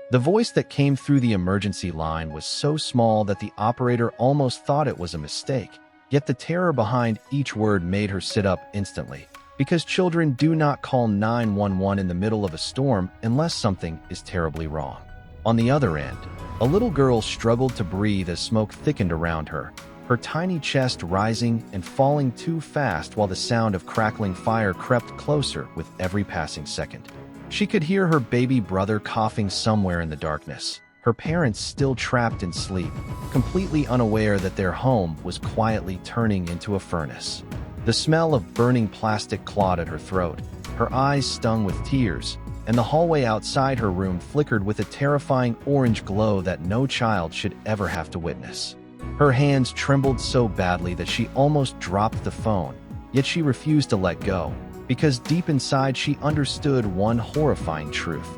The voice that came through the emergency line was so small that the operator almost thought it was a mistake, yet the terror behind each word made her sit up instantly, because children do not call 911 in the middle of a storm unless something is terribly wrong. On the other end, a little girl struggled to breathe as smoke thickened around her, her tiny chest rising and falling too fast while the sound of crackling fire crept closer with every passing second. She could hear her baby brother coughing somewhere in the darkness, her parents still trapped in sleep, completely unaware that their home was quietly turning into a furnace. The smell of burning plastic clawed at her throat, her eyes stung with tears, and the hallway outside her room flickered with a terrifying orange glow that no child should ever have to witness. Her hands trembled so badly that she almost dropped the phone, yet she refused to let go, because deep inside she understood one horrifying truth.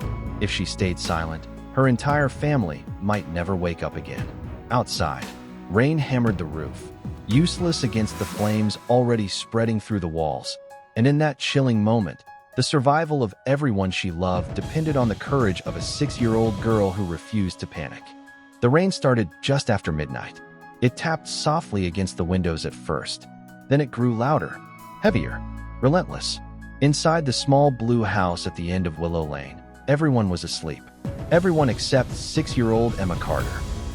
If she stayed silent, her entire family might never wake up again. Outside, rain hammered the roof, useless against the flames already spreading through the walls, and in that chilling moment, the survival of everyone she loved depended on the courage of a 6-year-old girl who refused to panic. The rain started just after midnight. It tapped softly against the windows at first. Then it grew louder, heavier, relentless. Inside the small blue house at the end of Willow Lane, everyone was asleep. Everyone except 6-year-old Emma Carter.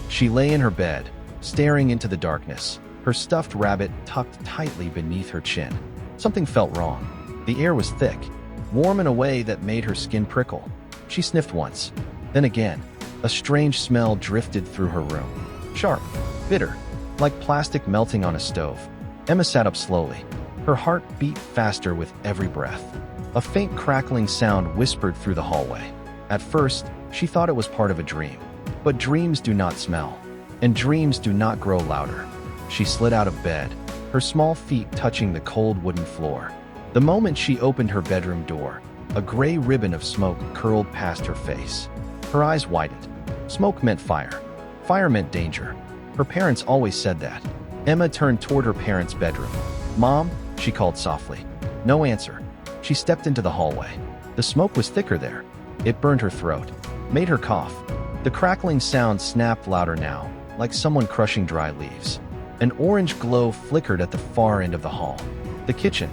She lay in her bed, staring into the darkness, her stuffed rabbit tucked tightly beneath her chin. Something felt wrong. The air was thick, warm in a way that made her skin prickle. She sniffed once. Then again, a strange smell drifted through her room. Sharp, bitter, like plastic melting on a stove. Emma sat up slowly. Her heart beat faster with every breath. A faint crackling sound whispered through the hallway. At first, she thought it was part of a dream. But dreams do not smell, and dreams do not grow louder. She slid out of bed, her small feet touching the cold wooden floor. The moment she opened her bedroom door, a gray ribbon of smoke curled past her face. Her eyes widened. Smoke meant fire. Fire meant danger. Her parents always said that. Emma turned toward her parents' bedroom. "Mom," she called softly. No answer. She stepped into the hallway. The smoke was thicker there. It burned her throat, made her cough. The crackling sound snapped louder now, like someone crushing dry leaves. An orange glow flickered at the far end of the hall. The kitchen.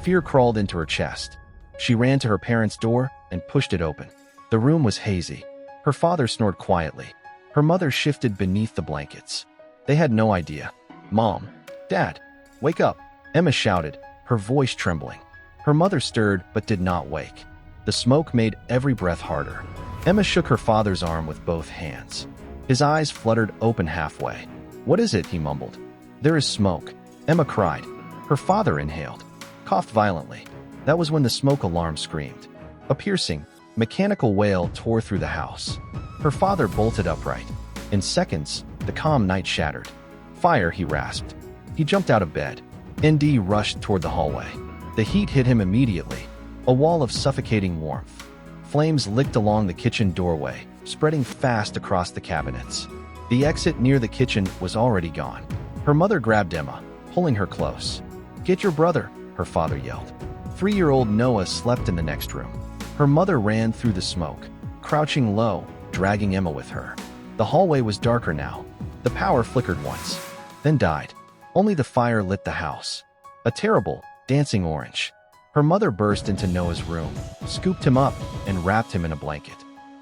Fear crawled into her chest. She ran to her parents' door and pushed it open. The room was hazy. Her father snored quietly. Her mother shifted beneath the blankets. They had no idea. "Mom, Dad, wake up," Emma shouted, her voice trembling. Her mother stirred but did not wake. The smoke made every breath harder. Emma shook her father's arm with both hands. His eyes fluttered open halfway. "What is it?" he mumbled. "There is smoke," Emma cried. Her father inhaled, coughed violently. That was when the smoke alarm screamed. A piercing, mechanical wail tore through the house. Her father bolted upright. In seconds, the calm night shattered. "Fire," he rasped. He jumped out of bed. ND rushed toward the hallway. The heat hit him immediately, a wall of suffocating warmth. Flames licked along the kitchen doorway, spreading fast across the cabinets. The exit near the kitchen was already gone. Her mother grabbed Emma, pulling her close. "Get your brother," her father yelled. 3-year-old Noah slept in the next room. Her mother ran through the smoke, crouching low, dragging Emma with her. The hallway was darker now. The power flickered once, then died. Only the fire lit the house. A terrible, dancing orange. Her mother burst into Noah's room, scooped him up, and wrapped him in a blanket.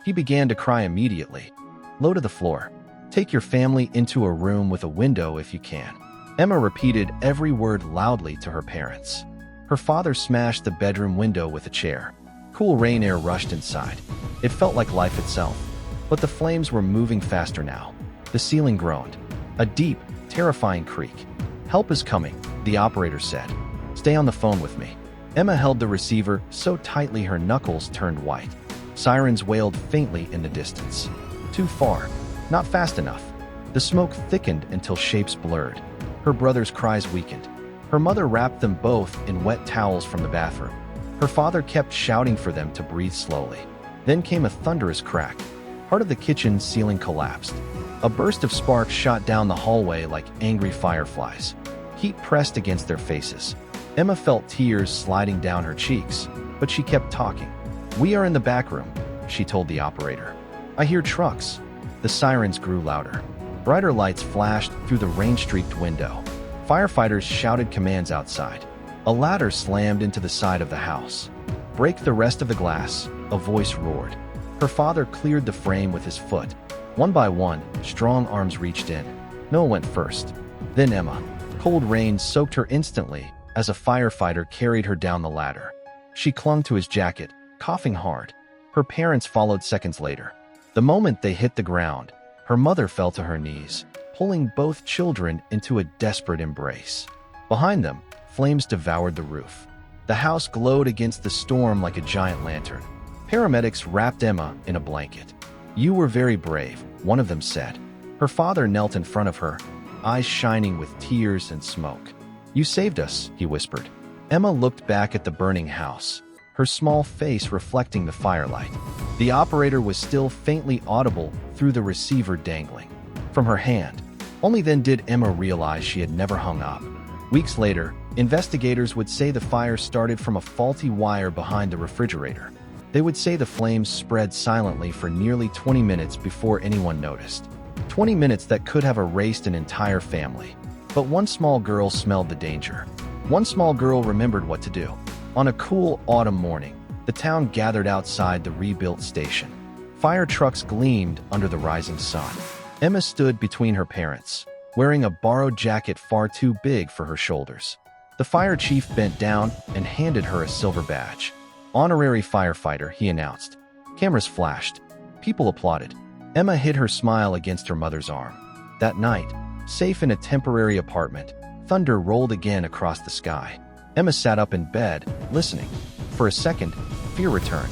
He began to cry immediately. Low to the floor. "Take your family into a room with a window if you can." Emma repeated every word loudly to her parents. Her father smashed the bedroom window with a chair. Cool rain air rushed inside. It felt like life itself. But the flames were moving faster now. The ceiling groaned. A deep, terrifying creak. "Help is coming," the operator said. "Stay on the phone with me." Emma held the receiver so tightly her knuckles turned white. Sirens wailed faintly in the distance. Too far. Not fast enough. The smoke thickened until shapes blurred. Her brother's cries weakened. Her mother wrapped them both in wet towels from the bathroom. Her father kept shouting for them to breathe slowly. Then came a thunderous crack. Part of the kitchen ceiling collapsed. A burst of sparks shot down the hallway like angry fireflies. Heat pressed against their faces. Emma felt tears sliding down her cheeks, but she kept talking. "We are in the back room," she told the operator. I hear trucks. The sirens grew louder. Brighter lights flashed through the rain-streaked window. Firefighters shouted commands outside. A ladder slammed into the side of the house. "Break the rest of the glass," a voice roared. Her father cleared the frame with his foot. One by one, strong arms reached in. Noah went first. Then Emma. Cold rain soaked her instantly as a firefighter carried her down the ladder. She clung to his jacket, coughing hard. Her parents followed seconds later. The moment they hit the ground, her mother fell to her knees, pulling both children into a desperate embrace. Behind them, flames devoured the roof. The house glowed against the storm like a giant lantern. Paramedics wrapped Emma in a blanket. "You were very brave," one of them said. Her father knelt in front of her, eyes shining with tears and smoke. "You saved us," he whispered. Emma looked back at the burning house, her small face reflecting the firelight. The operator was still faintly audible through the receiver dangling from her hand. Only then did Emma realize she had never hung up. Weeks later, investigators would say the fire started from a faulty wire behind the refrigerator. They would say the flames spread silently for nearly 20 minutes before anyone noticed. 20 minutes that could have erased an entire family. But one small girl smelled the danger. One small girl remembered what to do. On a cool autumn morning, the town gathered outside the rebuilt station. Fire trucks gleamed under the rising sun. Emma stood between her parents, wearing a borrowed jacket far too big for her shoulders. The fire chief bent down and handed her a silver badge. "Honorary firefighter," he announced. Cameras flashed. People applauded. Emma hid her smile against her mother's arm. That night, safe in a temporary apartment, thunder rolled again across the sky. Emma sat up in bed, listening. For a second, fear returned.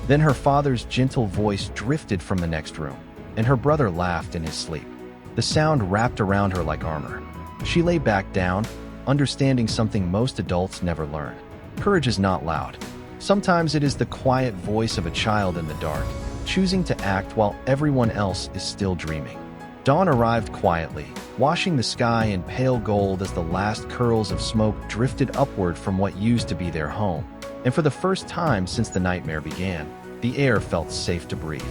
Then her father's gentle voice drifted from the next room, and her brother laughed in his sleep. The sound wrapped around her like armor. She lay back down, understanding something most adults never learn. Courage is not loud. Sometimes it is the quiet voice of a child in the dark, choosing to act while everyone else is still dreaming. Dawn arrived quietly, washing the sky in pale gold as the last curls of smoke drifted upward from what used to be their home. And for the first time since the nightmare began, the air felt safe to breathe.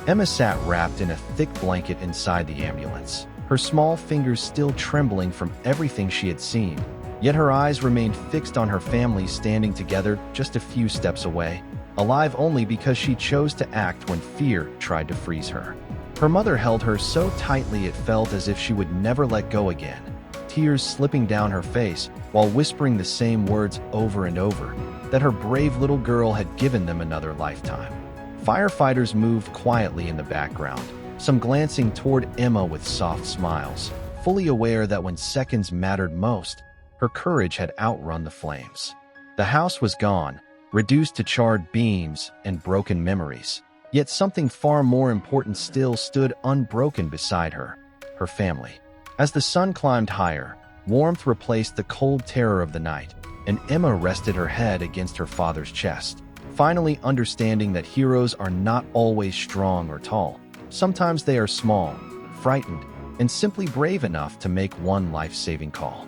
Emma sat wrapped in a thick blanket inside the ambulance, her small fingers still trembling from everything she had seen. Yet her eyes remained fixed on her family standing together just a few steps away, alive only because she chose to act when fear tried to freeze her. Her mother held her so tightly it felt as if she would never let go again, tears slipping down her face while whispering the same words over and over, that her brave little girl had given them another lifetime. Firefighters moved quietly in the background, some glancing toward Emma with soft smiles, fully aware that when seconds mattered most, her courage had outrun the flames. The house was gone, reduced to charred beams and broken memories. Yet something far more important still stood unbroken beside her, her family. As the sun climbed higher, warmth replaced the cold terror of the night, and Emma rested her head against her father's chest, finally understanding that heroes are not always strong or tall. Sometimes they are small, frightened, and simply brave enough to make one life-saving call.